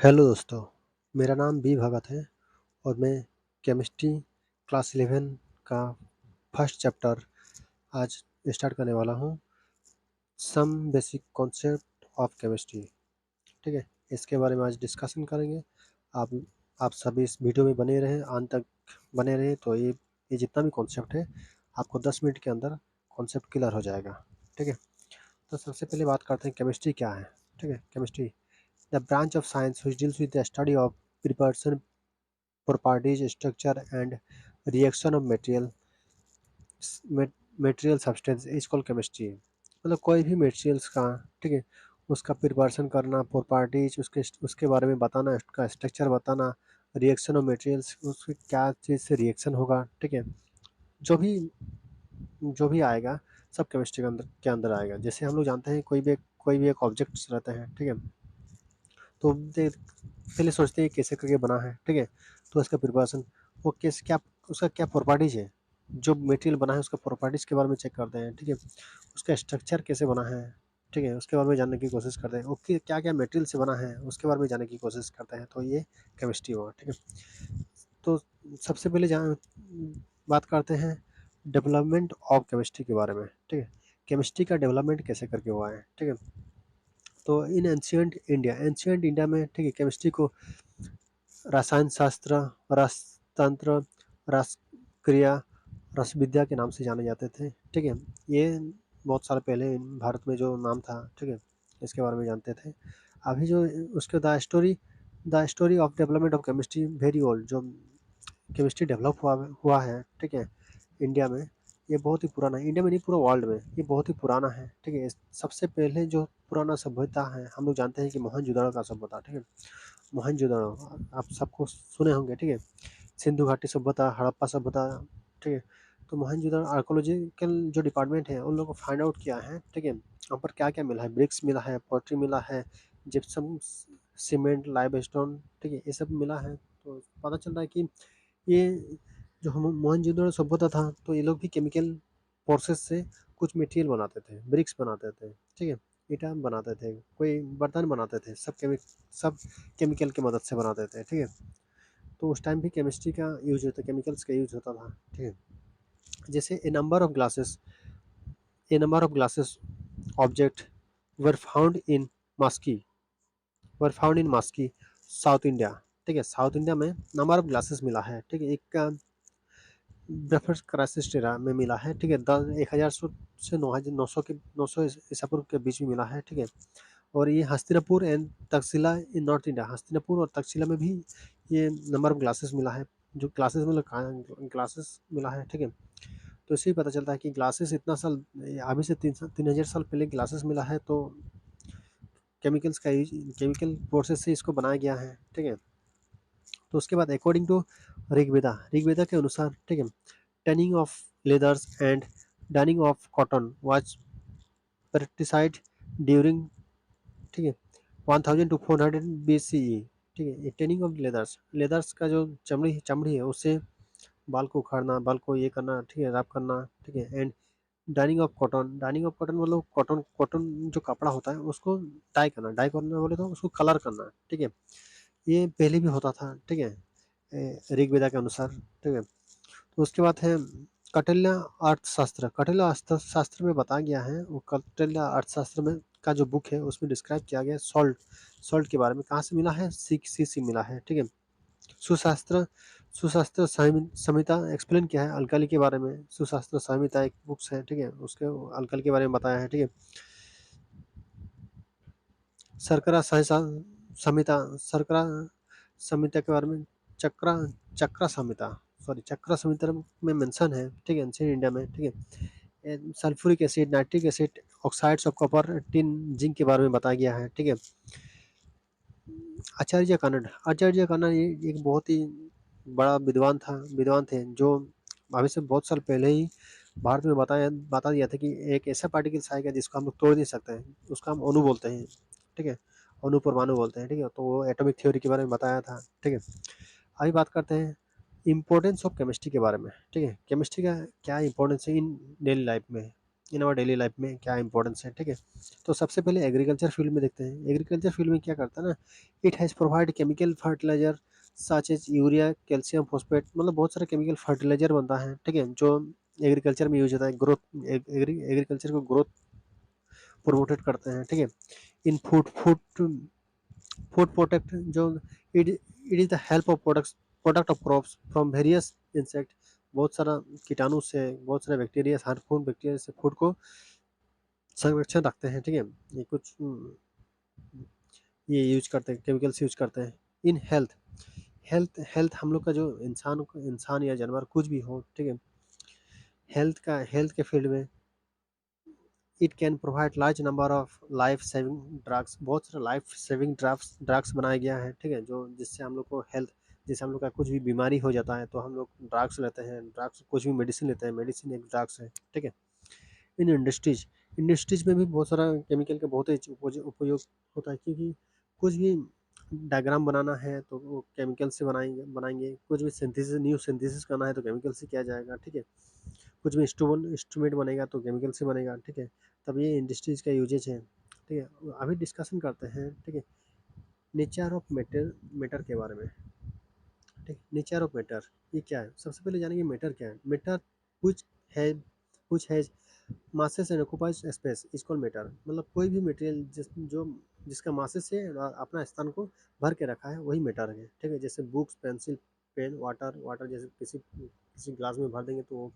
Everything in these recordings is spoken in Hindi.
हेलो दोस्तों, मेरा नाम बी भगत है और मैं केमिस्ट्री क्लास 11 का फर्स्ट चैप्टर आज स्टार्ट करने वाला हूँ। Some basic concept of chemistry. ठीक है, इसके बारे में आज डिस्कशन करेंगे। आप आप सभी इस वीडियो में बने रहें, अंत तक बने रहें तो ये जितना भी कॉन्सेप्ट है आपको 10 मिनट के अंदर कॉन्सेप्ट क्लियर हो जाएगा। ठीक है, तो सबसे पहले बात करते हैं केमिस्ट्री क्या है। ठीक है, chemistry the branch of science which deals with the study of preparation, properties, structure and reaction of material substance is called chemistry। मतलब कोई भी मटेरियल्स का, ठीक है, उसका प्रिपरेशन करना, प्रॉपर्टीज उसके बारे में बताना, उसका स्ट्रक्चर बताना, रिएक्शन ऑफ मटेरियल्स उसके क्या चीज़ से रिएक्शन होगा। ठीक है, जो भी जो भी आएगा सब केमिस्ट्री के अंदर आएगा। जैसे हम लोग जानते हैं कोई भी एक ऑब्जेक्ट्स रहते हैं। ठीक है, तो पहले सोचते हैं कैसे करके बना है। ठीक है, तो इसका प्रिपरेशन वो कैसे क्या उसका क्या प्रॉपर्टीज है, जो मटेरियल बना है उसका प्रॉपर्टीज के बारे में चेक करते हैं। ठीक है, उसका स्ट्रक्चर कैसे बना है, ठीक है, उसके बारे में जानने की कोशिश करते हैं। ओके, क्या क्या मटेरियल से बना है उसके बारे में जानने की कोशिश करते हैं। तो ये केमिस्ट्री हुआ। ठीक है, तो सबसे पहले जान बात करते हैं डेवलपमेंट ऑफ केमिस्ट्री के बारे में। ठीक है, केमिस्ट्री का डेवलपमेंट कैसे करके हुआ है। ठीक है, तो इन एंशियंट इंडिया में, ठीक है, केमिस्ट्री को रसायन शास्त्र, रसतंत्र, रस क्रिया, रस विद्या के नाम से जाने जाते थे। ठीक है, ये बहुत साल पहले भारत में जो नाम था, ठीक है, इसके बारे में जानते थे। अभी जो उसके the story of development of chemistry very old, जो केमिस्ट्री डेवलप हुआ है, ठीक है, इंडिया में, ये बहुत ही पुराना है। इंडिया में नहीं, पूरा वर्ल्ड में ये बहुत ही पुराना है। ठीक है, सबसे पहले जो पुराना सभ्यता है हम लोग जानते हैं कि मोहनजोदड़ो का सभ्यता। ठीक है, मोहनजोदड़ो आप सबको सुने होंगे। ठीक है, सिंधु घाटी सभ्यता, हड़प्पा सभ्यता। ठीक है, तो मोहनजोदड़ो आर्कोलॉजिकल जो डिपार्टमेंट है उन लोगों को फाइंड आउट किया है। ठीक है, वहाँ पर क्या क्या मिला है, ब्रिक्स मिला है, पोट्री मिला है, जिप्सम, सीमेंट, लाइमस्टोन, ठीक है, ये सब मिला है। तो पता चल रहा है कि ये जो हम मोहनजोदड़ो सभ्यता था, तो ये लोग भी केमिकल प्रोसेस से कुछ मटेरियल बनाते थे, ब्रिक्स बनाते थे। ठीक है, ईंटा बनाते थे, कोई बर्तन बनाते थे, सब केमिकल की मदद से बनाते थे। ठीक है, तो उस टाइम भी केमिस्ट्री का यूज होता, केमिकल्स का यूज होता था। ठीक है, जैसे a number of glasses object were found in Maski were found in Maski South India. ठीक है, साउथ इंडिया में नंबर ऑफ ग्लासेस मिला है। ठीक है, एक ब्रेफर्स क्राइसिस में मिला है। ठीक है, 1000 से 900 ईसा पूर्व के बीच में मिला है। ठीक है, और ये Hastinapur and Takshashila in north India, Hastinapur और तक्षशिला में भी ये नंबर ऑफ ग्लासेस मिला है। जो ग्लासेस मतलब ग्लासेस मिला है। ठीक है, तो इससे ही पता चलता है कि ग्लासेस इतना साल, अभी से 3000 साल पहले ग्लासेस मिला है। तो केमिकल्स का यूज, केमिकल प्रोसेस से इसको बनाया गया है। ठीक है, तो उसके बाद अकॉर्डिंग टू ऋग्वेदा के अनुसार, ठीक है, tanning of leathers and dyeing of cotton was practised during, ठीक है, 1000 टू 400 BCE। ठीक है, ये टनिंग ऑफ लेदर्स का जो चमड़ी चमड़ी है उससे बाल को उखाड़ना, बाल को ये करना, ठीक है, रैप करना। ठीक है, एंड डाइनिंग ऑफ कॉटन मतलब कॉटन कॉटन जो कपड़ा होता है उसको डाई करना बोले तो उसको कलर करना। ठीक है, ये पहले भी होता था। ठीक है, ऋग्वेदा के अनुसार। ठीक है, तो उसके बाद है कौटिल्य अर्थशास्त्र में बताया गया है। वो कौटिल्य अर्थशास्त्र में का जो बुक है उसमें डिस्क्राइब किया गया है सॉल्ट के बारे में। कहाँ से मिला है, सी से मिला है। ठीक है, सुशास्त्र सुशास्त्र संहिता एक्सप्लेन किया है अल्कली के बारे में। सुशास्त्र संहिता एक बुक्स है। ठीक है, उसके अल्कली के बारे में बताया है। ठीक है, शर्करा संहिता के बारे में, चक्रा चक्रा संहिता चक्रा संहिता में मेंशन है। ठीक है, एंशिएंट इंडिया में। ठीक है, sulphuric acid, nitric acid, oxides of copper, tin, zinc के बारे में बताया गया है। ठीक है, आचार्य कनड ये एक बहुत ही बड़ा विद्वान थे, जो अभी से बहुत साल पहले ही भारत में बता दिया था कि एक ऐसा पार्टिकल्स आएगा जिसको हम लोग तोड़ नहीं सकते हैं, उसका हम अणु बोलते हैं। ठीक है, अणु परमाणु बोलते हैं। ठीक है, तो वो एटॉमिक थ्योरी के बारे में बताया था। ठीक है, अभी बात करते हैं इम्पोर्टेंस ऑफ केमिस्ट्री के बारे में। ठीक है, केमिस्ट्री का क्या इंपॉर्टेंस है इन डेली लाइफ में। इन आवर डेली लाइफ में क्या इंपॉर्टेंस है, ठीक है। तो सबसे पहले एग्रीकल्चर फील्ड में देखते हैं। एग्रीकल्चर फील्ड में क्या करता है ना, it has provide chemical fertilizer such as urea, calcium, phosphate, मतलब बहुत सारे केमिकल फर्टिलाइजर बनता है, ठीक है, जो एग्रीकल्चर में यूज होता है, ग्रोथ एग्रीकल्चर को ग्रोथ प्रोमोटेड करते हैं, ठीक है। In food food food protect जो it is the help of product of crops from various insect, बहुत सारा कीटाणु से, बहुत सारे बैक्टीरिया, हार्मफुल बैक्टीरिया से फूड को संरक्षण रखते हैं, ठीक है। ये कुछ ये यूज करते हैं, केमिकल्स यूज करते हैं। इन हेल्थ हेल्थ हेल्थ हम लोग का जो इंसान या जानवर कुछ भी हो, ठीक है, हेल्थ के फील्ड में it can provide large number of life saving drugs, बहुत सारे लाइफ सेविंग ड्रग्स बनाया गया है, ठीक है, जो जिससे हम लोग को हेल्थ, जैसे हम लोग का कुछ भी बीमारी हो जाता है तो हम लोग ड्रग्स लेते हैं, ड्रग्स कुछ भी मेडिसिन लेते हैं, मेडिसिन एक ड्रग्स है, ठीक है। इन इंडस्ट्रीज में भी बहुत सारा केमिकल का बहुत ही उपयोग होता है, क्योंकि कुछ भी डायग्राम बनाना है तो वो केमिकल से बनाएंगे, कुछ भी सिंथेसिस करना है तो केमिकल से किया जाएगा, ठीक है। कुछ भी इंस्ट्रूमेंट बनेगा तो केमिकल से बनेगा, ठीक है। तब ये इंडस्ट्रीज का यूजेज है, ठीक है। अभी डिस्कशन करते हैं, ठीक है, नेचर ऑफ मैटर के बारे में, ठीक। नेचर ऑफ मैटर ये क्या है, सबसे पहले जानेंगे मैटर क्या है। मैटर कुछ है कुछ है masses and occupies space is called matter, मतलब कोई भी मटेरियल जिसका मासेस से अपना स्थान को भर के रखा है वही मैटर है, ठीक है। जैसे बुक्स, पेंसिल, पेन, वाटर जैसे किसी किसी ग्लास में भर देंगे तो वो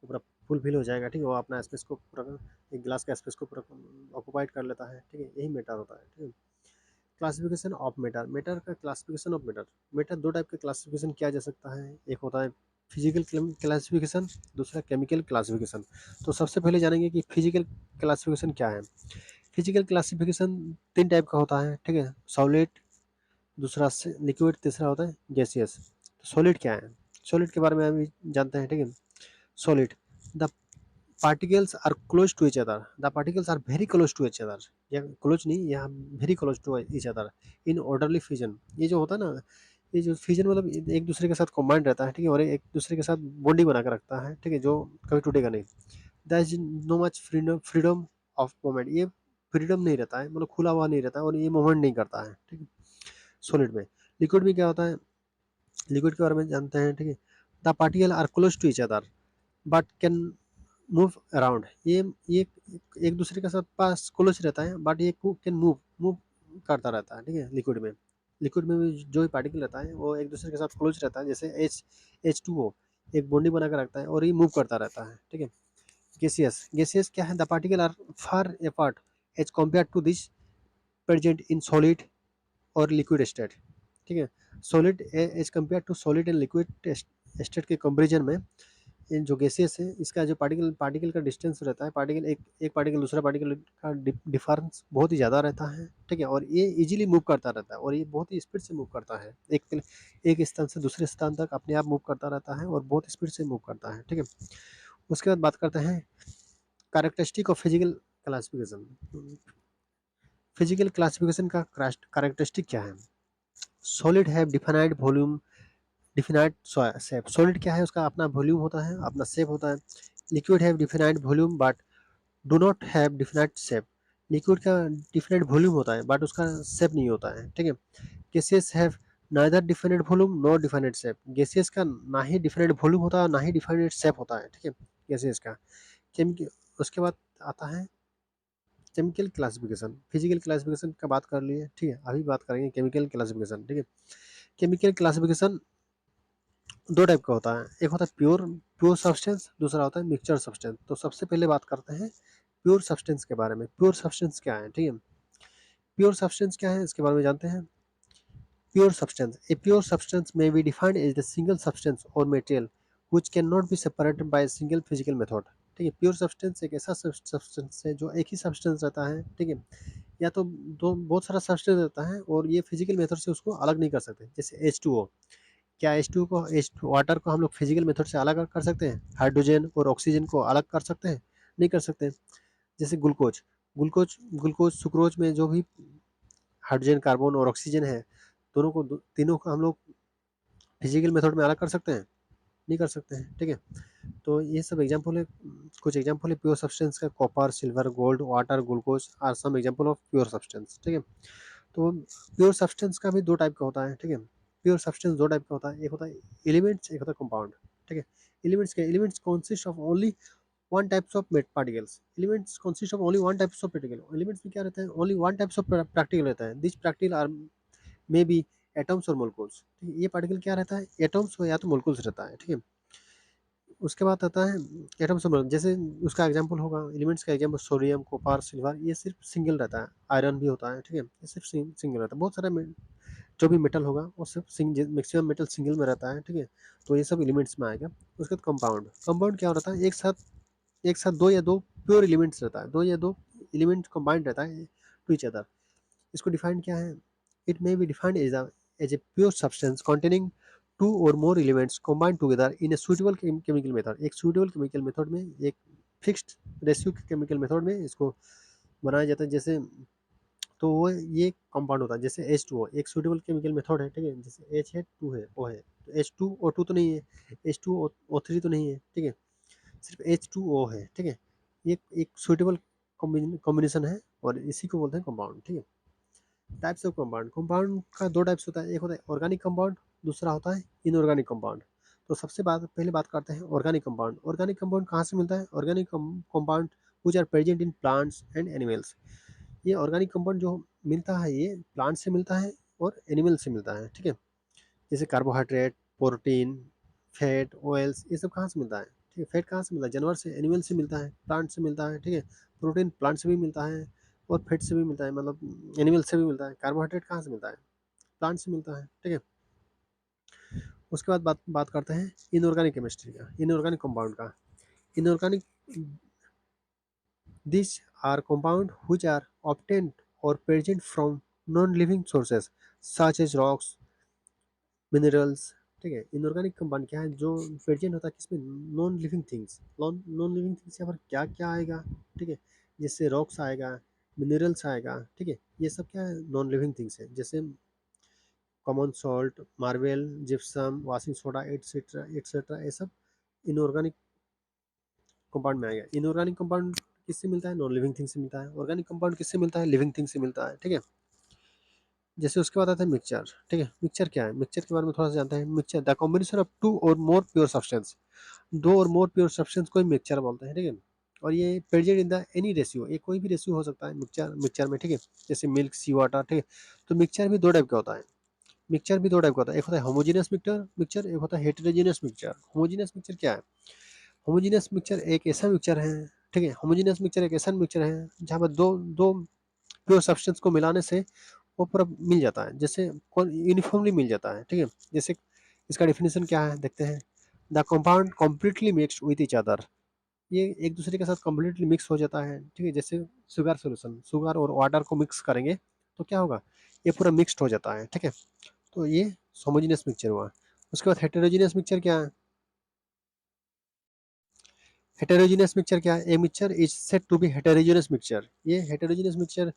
पूरा फुलफिल हो जाएगा, ठीक है, वो अपना स्पेस को पूरा, एक गिलास का स्पेस को पूरा ऑक्युपाइड कर लेता है, ठीक है, यही मैटर होता है, ठीक है। क्लासिफिकेशन ऑफ मैटर मैटर का क्लासिफिकेशन ऑफ मैटर मैटर दो टाइप का क्लासिफिकेशन किया जा सकता है, एक होता है फिजिकल क्लासिफिकेशन, दूसरा केमिकल क्लासिफिकेशन। तो सबसे पहले जानेंगे कि फिजिकल क्लासिफिकेशन क्या है। फिजिकल क्लासिफिकेशन तीन टाइप का होता है, ठीक है, सॉलिड, दूसरा लिक्विड, तीसरा होता है गैसियस। तो सॉलिड क्या है, सॉलिड के बारे में अभी जानते हैं, ठीक है। Solid, the particles are close to each other, the particles are very close to each other, या क्लोज नहीं, यहाँ very close to each other in orderly fusion. ये जो होता है ना, ये जो फ्यूजन मतलब एक दूसरे के साथ कॉम्बाइंड रहता है, ठीक है, और एक दूसरे के साथ बॉन्डिंग बना कर रखता है, ठीक है, जो कभी टूटेगा नहीं। That is no much freedom of moment, ये फ्रीडम नहीं रहता है, मतलब खुला हुआ नहीं रहता है, और ये मूवमेंट नहीं करता है, ठीक है, सॉलिड में। लिक्विड में क्या होता है, लिक्विड के बारे में जानते हैं, ठीक है। The particle are close to each other but can move around, ये एक दूसरे के साथ पास क्लोज रहता है, बट ये कैन मूव करता रहता है, ठीक है। लिक्विड में भी जो भी पार्टिकल रहता है वो एक दूसरे के साथ क्लोज रहता है, जैसे H2O एक बॉन्डिंग बना कर रखता है और ये मूव करता रहता है, ठीक है। गैसियस क्या है, the particle are far apart as compare to this present in solid और लिक्विड स्टेट, ठीक है। Solid as compare to solid and liquid state के कंपेरिजन में इन जो गैसेस है इसका जो पार्टिकल पार्टिकल का डिस्टेंस रहता है, पार्टिकल एक पार्टिकल दूसरा पार्टिकल का डिफरेंस बहुत ही ज़्यादा रहता है, ठीक है, और ये इजीली मूव करता रहता है, और ये बहुत ही स्पीड से मूव करता है, एक स्थान से दूसरे स्थान तक अपने आप मूव करता रहता है और बहुत स्पीड से मूव करता है, ठीक है। उसके बाद बात करते हैं characteristic of physical classification. Physical classification का कैरेक्टरिस्टिक क्या है। Solid have defined volume, defined shape, solid क्या है, उसका अपना वॉल्यूम होता है, अपना शेप होता है। Liquid have defined volume but do not have defined shape, liquid का डिफाइंड वॉल्यूम होता है बट उसका शेप नहीं होता है, ठीक है। Gases have neither defined volume nor defined shape, gases का ना ही डिफाइंड वॉल्यूम होता है ना ही डिफाइंड शेप होता है, ठीक है, गैसेस का। केमिकल, उसके बाद आता है केमिकल क्लासिफिकेशन। फिजिकल क्लासिफिकेशन का बात कर लिए, ठीक है, अभी बात करेंगे केमिकल क्लासिफिकेशन, ठीक है। केमिकल क्लासिफिकेशन दो टाइप का होता है, एक होता है प्योर प्योर सब्सटेंस, दूसरा होता है मिक्सचर सब्सटेंस। तो सबसे पहले बात करते हैं प्योर सब्सटेंस के बारे में। प्योर सब्सटेंस क्या है, ठीक है, प्योर सब्सटेंस क्या है इसके बारे में जानते हैं। Pure substance, A pure substance may be defined as the single substance और material which can not be separated by single physical method, ठीक है। प्योर सब्सटेंस एक ऐसा सब्सटेंस है जो एक ही सब्सटेंस रहता है, ठीक है, या तो दो बहुत सारा सब्सटेंस रहता है और ये फिजिकल मेथड से उसको अलग नहीं कर सकते। जैसे H2O, क्या H2 को वाटर को हम लोग फिजिकल मेथड से अलग कर सकते हैं, हाइड्रोजन और ऑक्सीजन को अलग कर सकते हैं, नहीं कर सकते। जैसे ग्लूकोज ग्लूकोज ग्लूकोज सुक्रोज में जो भी हाइड्रोजन, कार्बन और ऑक्सीजन है, दोनों को तीनों को हम लोग फिजिकल मेथड में अलग कर सकते हैं, नहीं कर सकते हैं, ठीक है। तो ये सब एग्जाम्पल है, कुछ एग्जाम्पल है प्योर सब्सटेंस का। Copper, silver, gold, water, glucose are some example of pure substance, ठीक है। तो प्योर सब्सटेंस का भी दो टाइप का होता है, ठीक है। प्योर सब्सटेंस दो टाइप का होता है, एक होता है एलिमेंट्स, एक होता है कंपाउंड, ठीक है। एलिमेंट्स के elements consist of only one types of particles, elements consist of only one types of particle, elements में क्या रहता है, only one types of particle रहता है, this particle are may be atoms और molecules, ठीक है। ये पार्टिकल क्या रहता है, एटम्स या तो मोलिकुल्स रहता है, ठीक है। उसके बाद आता है एटम्स और जैसे उसका एग्जांपल होगा, एलिमेंट्स का एग्जांपल सोडियम, कॉपर, सिल्वर, ये सिर्फ सिंगल रहता है। आयरन भी होता है, ठीक है, ये सिर्फ सिंगल रहता है। बहुत सारा जो भी मेटल होगा वो सिर्फ मैक्सिमम मेटल सिंगल में रहता है, ठीक है। तो ये सब एलिमेंट्स में आएगा। उसके बाद कंपाउंड, कंपाउंड क्या रहता है, एक साथ दो या दो प्योर एलिमेंट्स रहता है, दो या दो एलिमेंट कंबाइंड रहता है टू ईच अदर। इसको डिफाइन क्या है, it may be defined as a pure substance containing two और more elements combined together in a suitable chemical method. एक सुइटेबल केमिकल मेथड में, एक फिक्स्ड रेशियो केमिकल मेथड में इसको बनाया जाता है। जैसे तो वो ये कंपाउंड होता है, जैसे H2O एक सुइटेबल केमिकल मेथड है, ठीक है। जैसे H है, 2 है, O है, तो H2O2 तो नहीं है, H2O3 तो नहीं है, ठीक है, सिर्फ H2O है, ठीक है। ये एक सुइटेबल कॉम्बिनेशन है और इसी को बोलते हैं कंपाउंड, ठीक है। टाइप्स ऑफ कंपाउंड, कंपाउंड का दो टाइप्स होता है, एक होता है ऑर्गेनिक कंपाउंड, दूसरा होता है इनऑर्गेनिक कंपाउंड। तो सबसे पहले बात करते हैं ऑर्गेनिक कंपाउंड। ऑर्गेनिक कंपाउंड कहाँ से मिलता है, organic compound which are present in plants and animals. ये ऑर्गेनिक कंपाउंड जो मिलता है ये प्लांट से मिलता है और एनिमल से मिलता है, ठीक है। जैसे कार्बोहाइड्रेट, प्रोटीन, फैट, ऑयल्स, ये सब कहाँ से मिलता है, ठीक है। फैट कहाँ से मिलता है, जानवर से, एनिमल से मिलता है, प्लांट से मिलता है, ठीक है। प्रोटीन प्लांट से भी मिलता है और फैट से भी मिलता है, मतलब एनिमल से भी मिलता है। कार्बोहाइड्रेट कहाँ से मिलता है, प्लांट से मिलता है, ठीक है। उसके बाद बात बात करते हैं इनऑर्गेनिक केमिस्ट्री का, इनऑर्गेनिक कंपाउंड का। Inorganic, these are compounds which are obtained or present from non-living sources such as rocks, minerals, ठीक है। इनऑर्गेनिक कंपाउंड क्या है, जो प्रेजेंट होता है किसमें, non living things. Non living things यहाँ पर क्या क्या आएगा, ठीक है। जैसे रॉक्स आएगा, मिनरल्स आएगा, ठीक है। ये सब क्या है, नॉन लिविंग थिंग्स है। जैसे common salt, marble, gypsum, washing soda, etcetera etcetera, ये सब इनऑर्गेनिक कंपाउंड में आएगा। इनऑर्गेनिक कंपाउंड किससे मिलता है, नॉन लिविंग थिंग से मिलता है। ऑर्गेनिक कंपाउंड किससे मिलता है, लिविंग थिंग से मिलता है, ठीक है। जैसे उसके बाद आता है मिक्सचर, ठीक है। मिक्सचर क्या है, मिक्सचर के बारे में थोड़ा सा जानते हैं। Mixture the combination of two और मोर प्योर सब्सटेंस, दो और मोर प्योर सब्सटेंस को मिक्सचर बोलते हैं, ठीक है। और ये present in the any ratio, ये कोई भी रेशियो हो सकता है मिक्सचर में, ठीक है। जैसे मिल्क, सी वाटर, ठीक है। तो मिक्सचर भी दो टाइप का होता है, मिक्सचर भी दो टाइप का होता है, एक होता है होमोजेनियस मिक्सचर, एक होता है हेटेरोजेनियस मिक्सचर। होमोजेनियस मिक्सचर क्या है, होमोजेनियस मिक्सचर एक ऐसा मिक्सचर है, ठीक है। होमोजेनियस मिक्सचर एक ऐसा मिक्सचर है जहाँ पर दो दो प्योर सब्सटेंस को मिलाने से वो पूरा मिल जाता है, जैसे यूनिफॉर्मली मिल जाता है, ठीक है। जैसे इसका डेफिनेशन क्या है देखते हैं, the compound completely mixed with each other, ये एक दूसरे के साथ कम्प्लीटली मिक्स हो जाता है, ठीक है। जैसे शुगर सोल्यूशन, शुगर और वाटर को मिक्स करेंगे तो क्या होगा, ये पूरा मिक्सड हो जाता है, ठीक है। तो ये होमोजेनियस मिक्सचर हुआ। उसके बाद हेटेरोजेनियस मिक्सचर क्या है, हेटेरोजेनियस मिक्सचर क्या है, a mixture is said to be heterogeneous mixture. ये हेटेरोजेनियस मिक्सचर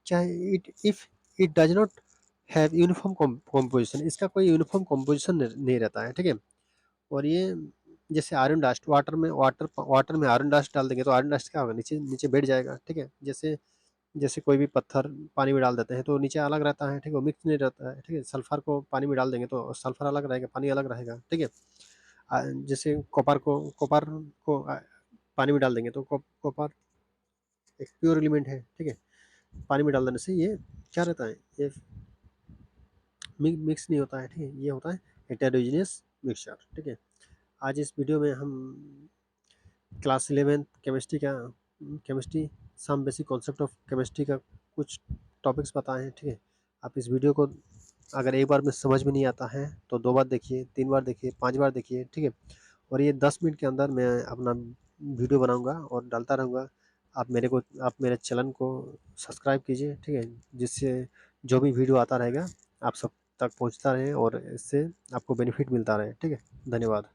क्या है, it if it does not have uniform composition, इसका कोई यूनिफॉर्म कॉम्पोजिशन नहीं रहता है, ठीक है। और ये जैसे आयरन डस्ट, वाटर में आयरन डस्ट डाल देंगे तो आयरन डस्ट क्या होगा, नीचे नीचे बैठ जाएगा, ठीक है। जैसे जैसे कोई भी पत्थर पानी में डाल देते हैं तो नीचे अलग रहता है, ठीक है, वो मिक्स नहीं रहता है, ठीक है। सल्फर को पानी में डाल देंगे तो सल्फर अलग रहेगा, पानी अलग रहेगा, ठीक है। जैसे कॉपर को पानी में डाल देंगे तो कॉपर एक प्योर एलिमेंट है, ठीक है। पानी में डाल देने से ये क्या रहता है, ये मिक्स नहीं होता है, ठीक है। ये होता है हेटेरोजेनियस मिक्सचर, ठीक है। आज इस वीडियो में हम class 11 chemistry some basic concept of chemistry का कुछ टॉपिक्स बताए हैं, ठीक है। आप इस वीडियो को अगर एक बार में समझ में नहीं आता है तो दो बार देखिए, तीन बार देखिए, पांच बार देखिए, ठीक है। और ये 10 मिनट के अंदर मैं अपना वीडियो बनाऊंगा और डालता रहूँगा। आप मेरे चैनल को सब्सक्राइब कीजिए, ठीक है, जिससे जो भी वीडियो आता रहेगा आप सब तक पहुंचता रहे और इससे आपको बेनिफिट मिलता रहे, ठीक है। धन्यवाद।